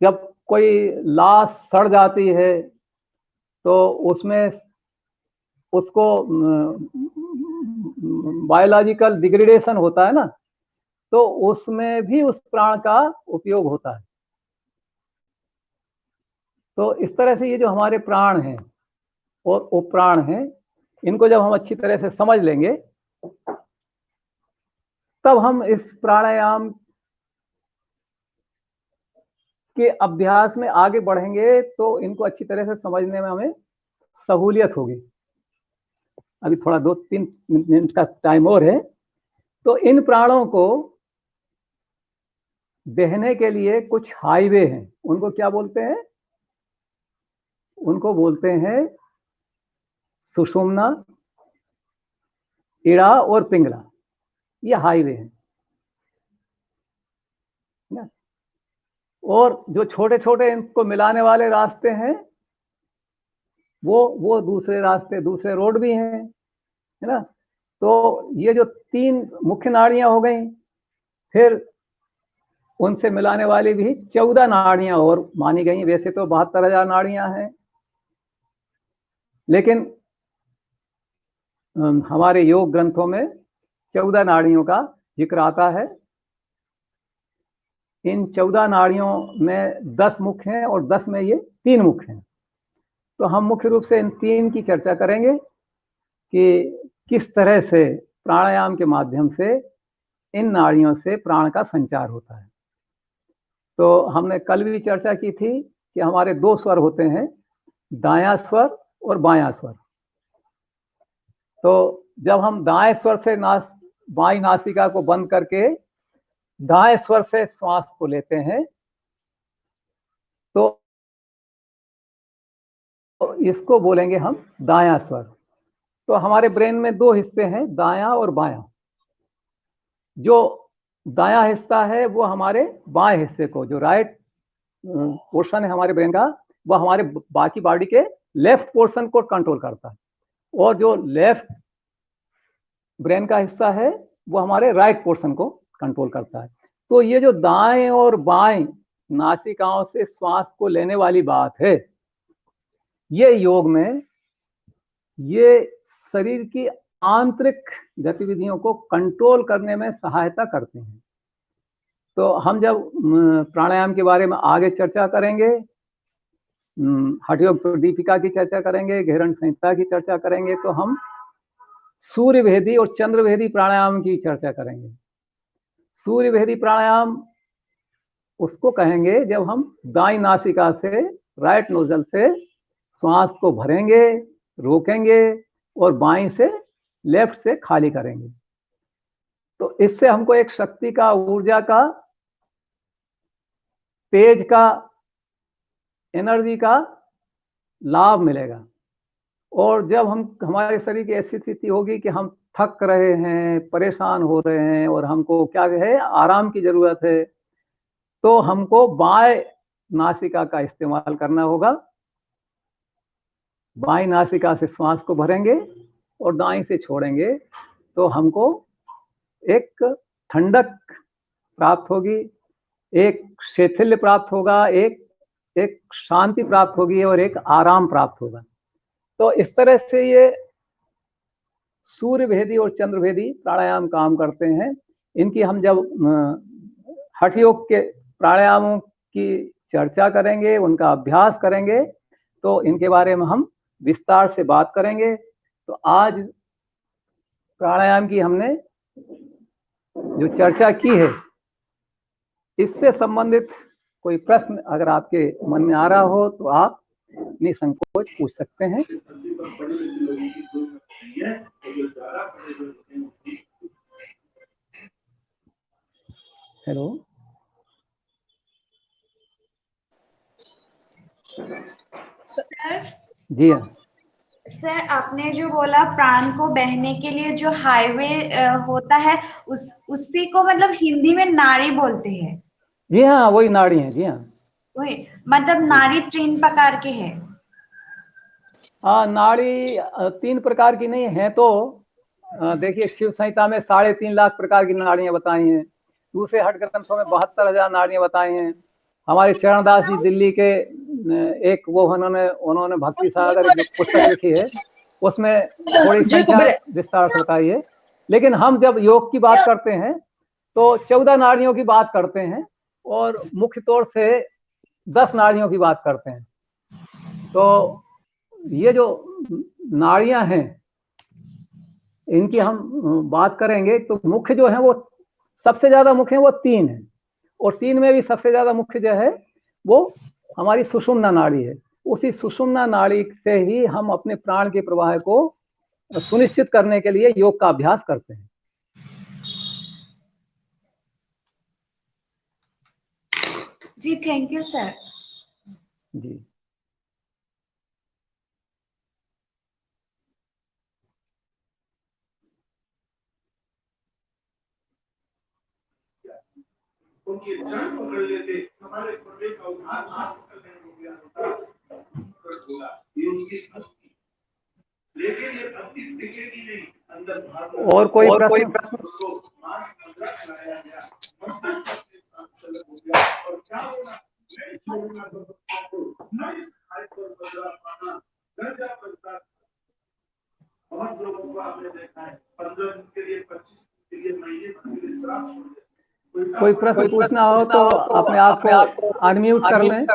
जब कोई लाश सड़ जाती है तो उसमें उसको बायोलॉजिकल डिग्रेडेशन होता है ना, तो उसमें भी उस प्राण का उपयोग होता है। तो इस तरह से ये जो हमारे प्राण हैं और उपप्राण हैं, इनको जब हम अच्छी तरह से समझ लेंगे तब हम इस प्राणायाम के अभ्यास में आगे बढ़ेंगे, तो इनको अच्छी तरह से समझने में हमें सहूलियत होगी। अभी थोड़ा 2-3 मिनट का टाइम और है। तो इन प्राणों को बहने के लिए कुछ हाईवे हैं। उनको क्या बोलते हैं? उनको बोलते हैं सुषुम्ना, इड़ा और पिंगला। ये हाईवे हैं ना। और जो छोटे छोटे इनको मिलाने वाले रास्ते हैं वो दूसरे रास्ते, दूसरे रोड भी हैं, है ना। तो ये जो 3 मुख्य नाड़ियां हो गई, फिर उनसे मिलाने वाली भी 14 नाड़ियां और मानी गई। वैसे तो 72,000 नाड़ियां हैं, लेकिन हमारे योग ग्रंथों में 14 नाड़ियों का जिक्र आता है। इन 14 नाड़ियों में 10 मुख्य हैं और 10 में ये 3 मुख्य हैं। तो हम मुख्य रूप से इन 3 की चर्चा करेंगे कि किस तरह से प्राणायाम के माध्यम से इन नाड़ियों से प्राण का संचार होता है। तो हमने कल भी चर्चा की थी कि हमारे 2 स्वर होते हैं, दायां स्वर और बायां स्वर। तो जब हम दाएं स्वर से बाईं नासिका को बंद करके दाएं स्वर से श्वास को लेते हैं, तो इसको बोलेंगे हम दायां स्वर। तो हमारे ब्रेन में 2 हिस्से हैं, दायां और बायां। जो दायां हिस्सा है वो हमारे बाएं हिस्से को, जो राइट पोर्शन है हमारे ब्रेन का, वो हमारे बाकी बॉडी के लेफ्ट पोर्शन को कंट्रोल करता है। और जो लेफ्ट ब्रेन का हिस्सा है वो हमारे राइट पोर्शन को कंट्रोल करता है। तो ये जो दाएं और बाएं नासिकाओं से श्वास को लेने वाली बात है, ये योग में ये शरीर की आंतरिक गतिविधियों को कंट्रोल करने में सहायता करते हैं। तो हम जब प्राणायाम के बारे में आगे चर्चा करेंगे, हठ योग दीपिका की चर्चा करेंगे, घेरण संहिता की चर्चा करेंगे, तो हम सूर्य भेदी और चंद्र भेदी प्राणायाम की चर्चा करेंगे। सूर्य भेदी प्राणायाम उसको कहेंगे जब हम दाईं नासिका से, राइट नोजल से श्वास को भरेंगे, रोकेंगे और बाईं से, लेफ्ट से खाली करेंगे। तो इससे हमको एक शक्ति का, ऊर्जा का, तेज का, एनर्जी का लाभ मिलेगा। और जब हमारे शरीर की ऐसी स्थिति होगी कि हम थक रहे हैं, परेशान हो रहे हैं और हमको क्या है, आराम की जरूरत है, तो हमको बाएं नासिका का इस्तेमाल करना होगा बाईं नासिका से श्वास को भरेंगे और दाईं से छोड़ेंगे तो हमको एक ठंडक प्राप्त होगी, एक शैथिल्य प्राप्त होगा, एक शांति प्राप्त होगी और एक आराम प्राप्त होगा। तो इस तरह से ये सूर्य भेदी और चंद्र भेदी प्राणायाम काम करते हैं। इनकी हम जब हठ योग के प्राणायामों की चर्चा करेंगे, उनका अभ्यास करेंगे, तो इनके बारे में हम विस्तार से बात करेंगे। तो आज प्राणायाम की हमने जो चर्चा की है, इससे संबंधित कोई प्रश्न अगर आपके मन में आ रहा हो तो आप निसंकोच पूछ सकते हैं। Hello sir. जी हाँ सर, आपने जो बोला प्राण को बहने के लिए जो हाईवे होता है, उसी को मतलब हिंदी में नाड़ी बोलते हैं। जी हाँ, वही नाड़ी है। जी हाँ, वही मतलब नाड़ी 3 प्रकार के हैं। हाँ, नाड़ी 3 प्रकार की नहीं है। तो देखिए, शिव संहिता में 3.5 लाख प्रकार की नाड़ियां बताई हैं। दूसरे हट ग्रंथों में 72,000 नाड़ियां बताई हैं। हमारे चरणदास जी दिल्ली के एक वो उन्होंने भक्ति सागर जो पुस्तक लिखी है, उसमें थोड़ी संख्या विस्तार से बताई है। लेकिन हम जब योग की बात करते हैं तो 14 नाड़ियों की बात करते हैं और मुख्य तौर से 10 नाड़ियों की बात करते हैं। तो ये जो नाड़ियां हैं, इनकी हम बात करेंगे तो मुख्य जो है वो सबसे ज्यादा मुख्य है वो 3 है, और 3 में भी सबसे ज्यादा मुख्य जो है वो हमारी सुषुम्ना नाड़ी है। उसी सुषुम्ना नाड़ी से ही हम अपने प्राण के प्रवाह को सुनिश्चित करने के लिए योग का अभ्यास करते हैं। जी, थैंक यू सर। जी, उनकी जान पकड़ लेते, हमारे पर्दे का उद्धार आप करने हो गया होता। ये उसकी भक्ति, लेकिन ये भक्ति टिकेगी नहीं। अंदर भाव और कोई प्रश्न? उसको मांस मंदिर बनाया गया, मस्तिष्क के साथ चलक हो गया। और क्या होगा? मैं छोड़ना तो मैं इस खाई पर बदला पाना दर्जा बनता। बहुत लोगों को आपने देखा है 15 दिन के लिए, 25 दिन के लिए, महीने भर के लिए श्राप छोड़ देते। कोई प्रश्न पूछना हो तो अपने आप को अनम्यूट कर लें।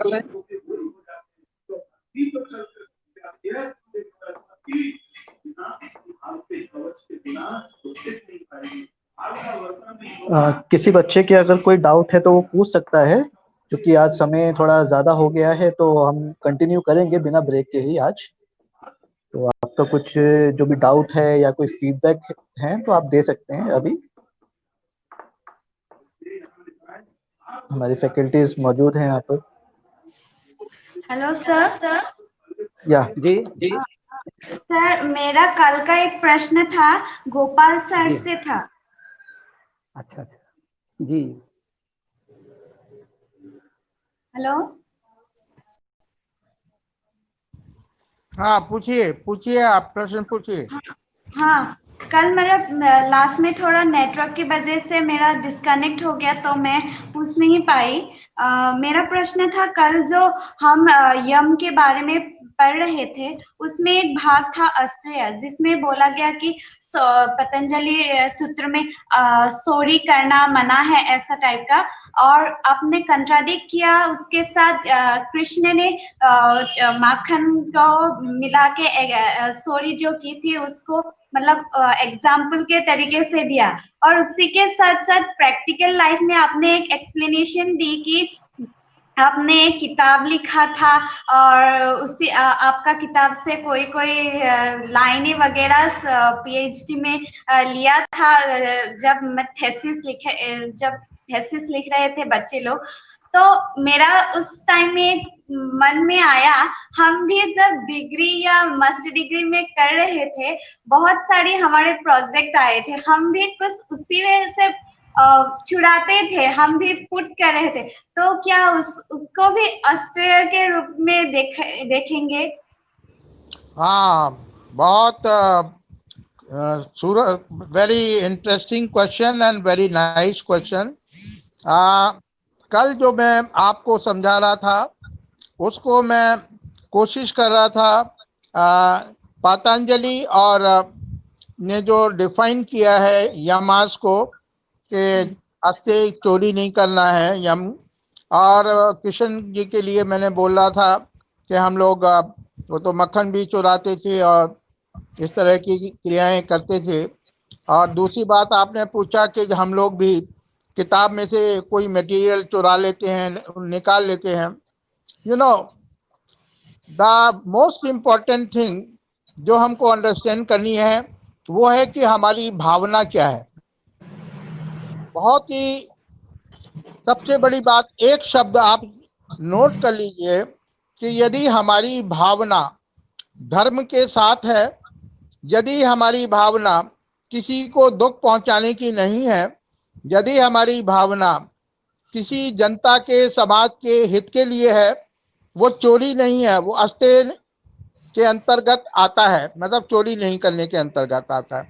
किसी बच्चे के अगर कोई डाउट है तो वो पूछ सकता है, क्योंकि आज समय थोड़ा ज्यादा हो गया है तो हम कंटिन्यू करेंगे बिना ब्रेक के ही आज। तो आपका कुछ जो भी डाउट है या कोई फीडबैक है तो आप दे सकते हैं अभी। हमारी फैकल्टीज मौजूद हैं यहाँ पर। Hello sir. जी जी सर, मेरा कल का एक प्रश्न था, गोपाल सर से था। अच्छा जी। हेलो। हाँ, पूछिए आप प्रश्न पूछिए। हाँ, कल मेरा लास्ट में थोड़ा नेटवर्क की वजह से मेरा डिस्कनेक्ट हो गया तो मैं पूछ नहीं पाई। मेरा प्रश्न था, कल जो हम यम के बारे में पढ़ रहे थे उसमें एक भाग था अस्त्रेय, जिसमें बोला गया कि पतंजलि सूत्र में सोरी करना मना है, ऐसा टाइप का। और आपने कंट्राडिक्ट किया उसके साथ। कृष्ण ने माखन को मिला के सोरी जो की थी उसको मतलब एग्जाम्पल के तरीके से दिया, और उसी के साथ साथ प्रैक्टिकल लाइफ में आपने एक एक्सप्लेनेशन दी कि आपने एक किताब लिखा था और उसी आपका किताब से कोई लाइनें वगैरह पीएचडी में लिया था, जब थेसिस लिख रहे थे बच्चे लोग। तो मेरा उस टाइम में मन में आया, हम भी जब डिग्री या मास्टर डिग्री में कर रहे थे, बहुत सारी हमारे प्रोजेक्ट आए थे, हम भी कुछ उसी वजह से छुड़ाते थे, हम भी पुट कर रहे थे। तो क्या उसको भी अस्त्र के रूप में देखेंगे? हाँ, बहुत very interesting question and very nice question. कल जो मैं आपको समझा रहा था उसको मैं कोशिश कर रहा था पतंजलि और ने जो डिफाइन किया है यमास को कि अच्छे चोरी नहीं करना है यम, और कृष्ण जी के लिए मैंने बोल रहा था कि हम लोग वो तो मक्खन भी चुराते थे और इस तरह की क्रियाएं करते थे। और दूसरी बात आपने पूछा कि हम लोग भी किताब में से कोई मटेरियल चुरा लेते हैं, निकाल लेते हैं। You know the most important thing जो हमको अंडरस्टैंड करनी है वो है कि हमारी भावना क्या है। बहुत ही सबसे बड़ी बात, एक शब्द आप नोट कर लीजिए कि यदि हमारी भावना धर्म के साथ है, यदि हमारी भावना किसी को दुख पहुंचाने की नहीं है, यदि हमारी भावना किसी जनता के समाज के हित के लिए है, वो चोरी नहीं है, वो अस्तेय के अंतर्गत आता है, मतलब चोरी नहीं करने के अंतर्गत आता है।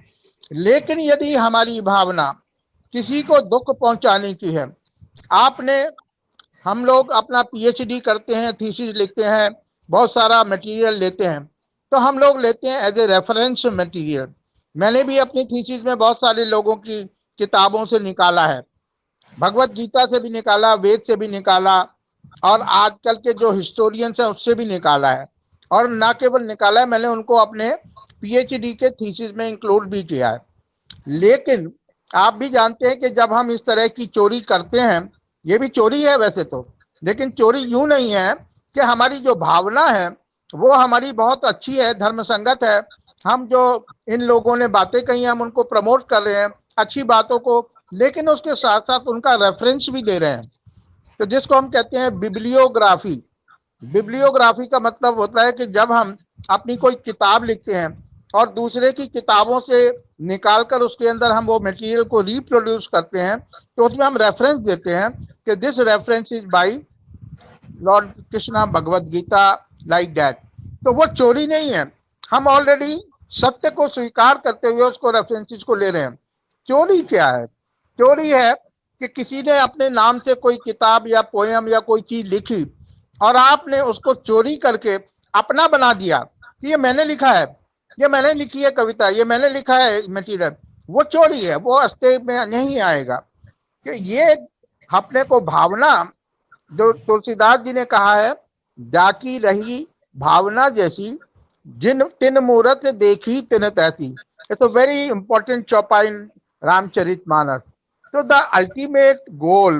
लेकिन यदि हमारी भावना किसी को दुख पहुंचाने की है, आपने हम लोग अपना पीएचडी करते हैं, थीसिस लिखते हैं, बहुत सारा मटेरियल लेते हैं, तो हम लोग लेते हैं एज ए रेफरेंस मटेरियल। मैंने भी अपनी थीसिस में बहुत सारे लोगों की किताबों से निकाला है, भगवत गीता से भी निकाला, वेद से भी निकाला, और आजकल के जो हिस्टोरियंस हैं उससे भी निकाला है। और ना केवल निकाला है, मैंने उनको अपने पीएचडी के थीसिस में इंक्लूड भी किया है। लेकिन आप भी जानते हैं कि जब हम इस तरह की चोरी करते हैं, ये भी चोरी है वैसे तो, लेकिन चोरी यूं नहीं है कि हमारी जो भावना है वो हमारी बहुत अच्छी है, धर्म संगत है, हम जो इन लोगों ने बातें कही हम उनको प्रमोट कर रहे हैं, अच्छी बातों को, लेकिन उसके साथ साथ उनका रेफरेंस भी दे रहे हैं। तो जिसको हम कहते हैं बिब्लियोग्राफी। बिब्लियोग्राफी का मतलब होता है कि जब हम अपनी कोई किताब लिखते हैं और दूसरे की किताबों से निकालकर उसके अंदर हम वो मटेरियल को रिप्रोड्यूस करते हैं, तो उसमें हम रेफरेंस देते हैं कि this reference is by lord Krishna, Bhagavad Gita, like that. तो वो चोरी नहीं है, हम ऑलरेडी सत्य को स्वीकार करते हुए उसको रेफरेंसेस को ले रहे हैं। चोरी क्या है? चोरी है कि किसी ने अपने नाम से कोई किताब या पोयम या कोई चीज लिखी और आपने उसको चोरी करके अपना बना दिया कि ये मैंने लिखा है, ये मैंने लिखी है कविता, ये मैंने लिखा है मटेरियल। वो चोरी है, वो अस्तेय में नहीं आएगा। कि ये अपने को भावना, जो तुलसीदास जी ने कहा है, जाकी रही भावना जैसी, जिन तिन मूरत देखी तिन तैसी। इट्स अ वेरी इंपॉर्टेंट चौपा in Ramcharitmanas. So the ultimate goal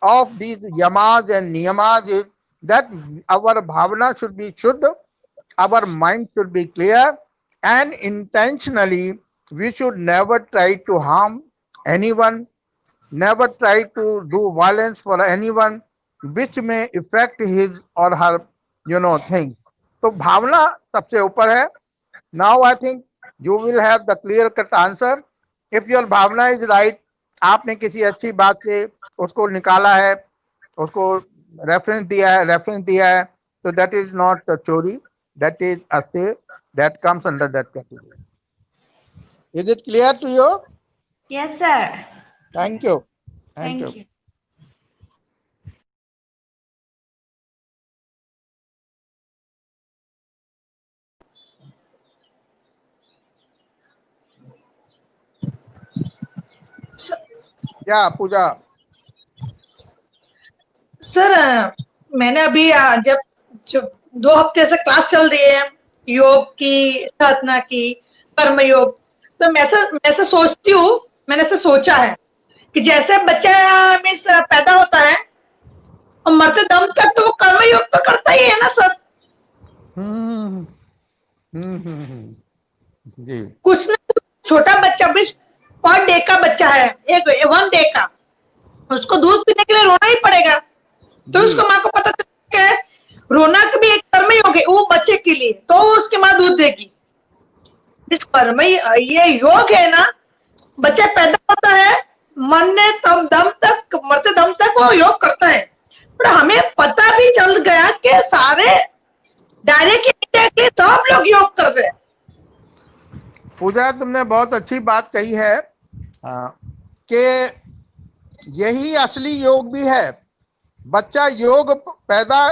of these yamas and niyamas is that our bhavana should be shuddha, our mind should be clear, and intentionally we should never try to harm anyone, never try to do violence for anyone which may affect his or her thing. तो भावना सबसे ऊपर है. Now I think you will have the clear cut answer. If your Bhavna is right, आपने किसी अच्छी बात से उसको निकाला है, उसको रेफरेंस दिया है, तो that is not chori, that is asteya, that comes under that category. Is it clear to you? Yes, sir. Thank you. Thank you. क्या पूजा? सर मैंने अभी जब 2 हफ्ते से क्लास चल रही है योग की, साधना की, कर्म योग, तो मैं ऐसा सोचती हूँ, मैंने ऐसा सोचा है कि जैसे बच्चा मिस पैदा होता है और मरते दम तक तो वो कर्म योग तो करता ही है ना सर. जी. कुछ ना, छोटा बच्चा भी पर डे का बच्चा है, 1 डे का, उसको दूध पीने के लिए रोना ही पड़ेगा. तो उसको माँ को पता चलता है रोना भी एक कर्म योग है वो बच्चे के लिए, तो उसकी माँ दूध देगी. इस कर्म ये योग है ना, बच्चा पैदा होता है, मरने मरते दम तक वो योग करता है. पर हमें पता भी चल गया कि सारे डायरेक्ट के लिए सब लोग योग करते हैं। पूजा, तुमने बहुत अच्छी बात कही है कि यही असली योग भी है। बच्चा योग पैदा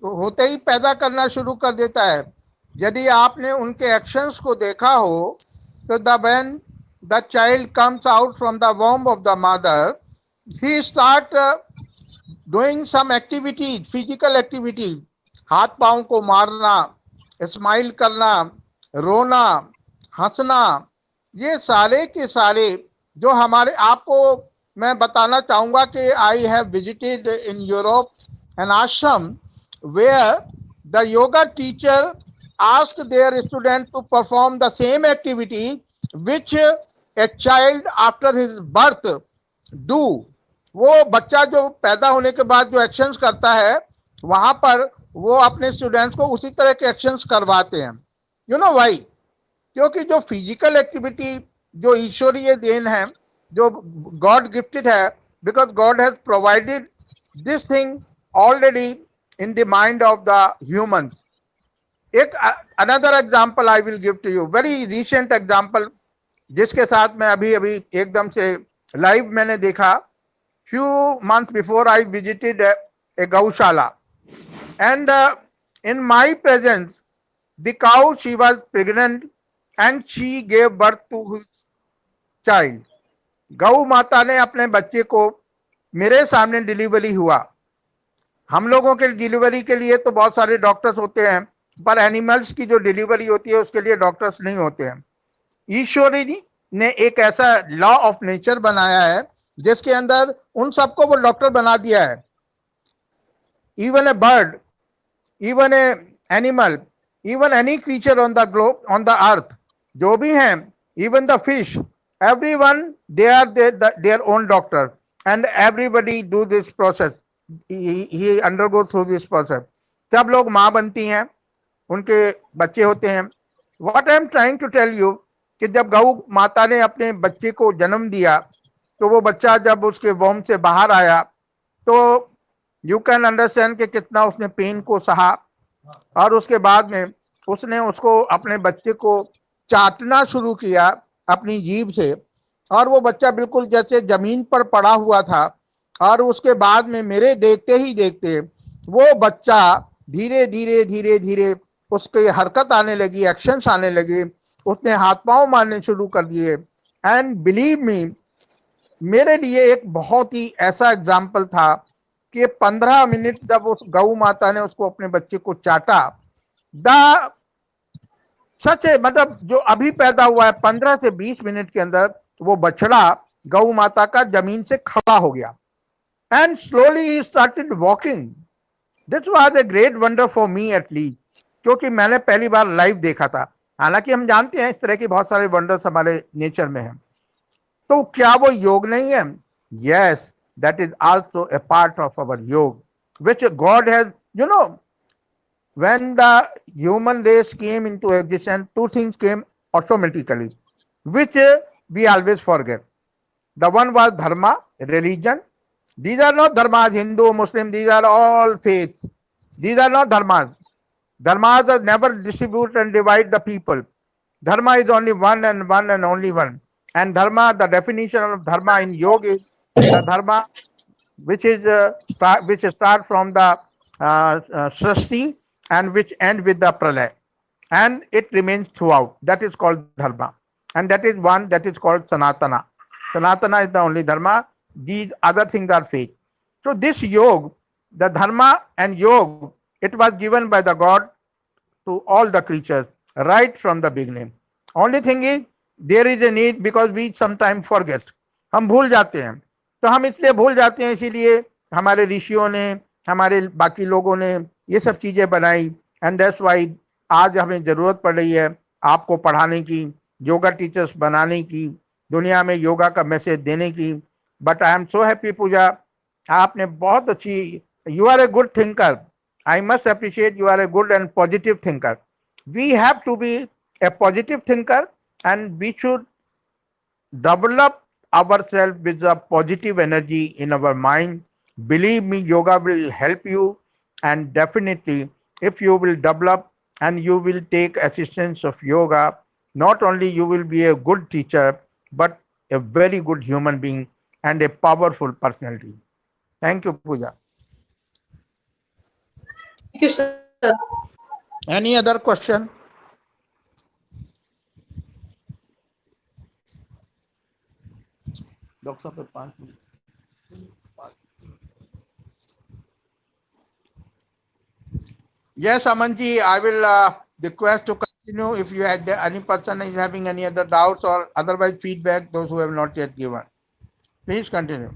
होते ही पैदा करना शुरू कर देता है। यदि आपने उनके एक्शंस को देखा हो तो when the child comes out from the womb of the mother, he start doing some activities, physical activities, हाथ पांव को मारना, स्माइल करना, रोना, हंसना, ये सारे के सारे जो हमारे, आपको मैं बताना चाहूंगा कि I have visited in Europe an ashram where the yoga teacher asked their student to perform the same activity which a child after his birth do. वो बच्चा जो पैदा होने के बाद जो एक्शंस करता है वहां पर वो अपने स्टूडेंट्स को उसी तरह के एक्शंस करवाते हैं। You know why? क्योंकि जो फिजिकल एक्टिविटी जो ईश्वरीय देन है, जो गॉड गिफ्टेड है, because God has provided this thing already in the mind of the humans. एक another example I will give to you, very recent example, जिसके साथ मैं अभी अभी एकदम से लाइव मैंने देखा। few months before I visited a gaushala, and in my presence the cow, she was pregnant and she gave birth to his child. गौ माता ने अपने बच्चे को मेरे सामने डिलीवरी हुआ। हम लोगों के डिलीवरी के लिए तो बहुत सारे डॉक्टर्स होते हैं, पर एनिमल्स की जो डिलीवरी होती है उसके लिए डॉक्टर्स नहीं होते हैं। ईश्वरी ने एक ऐसा लॉ ऑफ नेचर बनाया है जिसके अंदर उन सबको वो डॉक्टर बना दिया है। Even a bird, even a animal, even any creature on the globe, on the earth, जो भी हैं, even the fish, everyone they are their own doctor and everybody do this process, he undergo through this process. सब लोग माँ बनती हैं, उनके बच्चे होते हैं। What I am trying to tell you कि जब गौ माता ने अपने बच्चे को जन्म दिया तो वो बच्चा जब उसके वोम से बाहर आया तो यू कैन अंडरस्टैंड कि कितना उसने पेन को सहा, और उसके बाद में उसने उसको अपने बच्चे को चाटना शुरू किया अपनी जीभ से, और वो बच्चा बिल्कुल जैसे जमीन पर पड़ा हुआ था। और उसके बाद में मेरे देखते ही देखते वो बच्चा धीरे धीरे धीरे धीरे उसके हरकत आने लगी, एक्शंस आने लगे, उसने हाथ पांव मारने शुरू कर दिए। एंड बिलीव मी, मेरे लिए एक बहुत ही ऐसा एग्जाम्पल था कि 15 मिनट जब उस गौ माता ने उसको अपने बच्चे को चाटा, सच है, मतलब जो अभी पैदा हुआ है 15 से 20 मिनट के अंदर वो बछड़ा गौ माता का जमीन से खड़ा हो गया। And slowly he started walking. This was a great wonder for me at least, क्योंकि मैंने पहली बार लाइव देखा था। हालांकि हम जानते हैं इस तरह के बहुत सारे वंडर्स हमारे नेचर में हैं। तो क्या वो योग नहीं है? Yes, that is also a part of our yoga, which God has, you know, when the human race came into existence, two things came automatically, which we always forget. The one was dharma, religion. These are not dharmas, Hindu, Muslim, these are all faiths. These are not dharmas. Dharmas are never distribute and divide the people. Dharma is only one and only one. And dharma, the definition of dharma in yoga is the dharma which start from the srishti and which end with the pralay, and it remains throughout. That is called dharma, and that is one that is called sanatana. Sanatana is the only dharma. These other things are fake. So this yoga, the dharma and yoga, it was given by the God to all the creatures right from the beginning. Only thing is there is a need, because we sometimes forget. हम भूल जाते हैं, तो हम इसलिए भूल जाते हैं, इसीलिए हमारे ऋषियों ने, हमारे बाकी लोगों ने ये सब चीजें बनाई। एंड दैट्स व्हाई आज हमें जरूरत पड़ रही है आपको पढ़ाने की, योगा टीचर्स बनाने की, दुनिया में योगा का मैसेज देने की। But I am so happy Puja, आपने बहुत अच्छी, you are a good thinker. I must appreciate, you are a good and positive thinker. We have to be a positive thinker and we should develop ourselves with a positive energy in our mind. Believe me, yoga will help you, and definitely if you will develop and you will take assistance of yoga, not only you will be a good teacher, but a very good human being and a powerful personality. Thank you, Pooja. Thank you, sir. Any other question? Doctor Saab, 5 minutes. Yes, Amanji, I will request to continue if you had any person is having any other doubts or otherwise feedback, those who have not yet given. Please continue.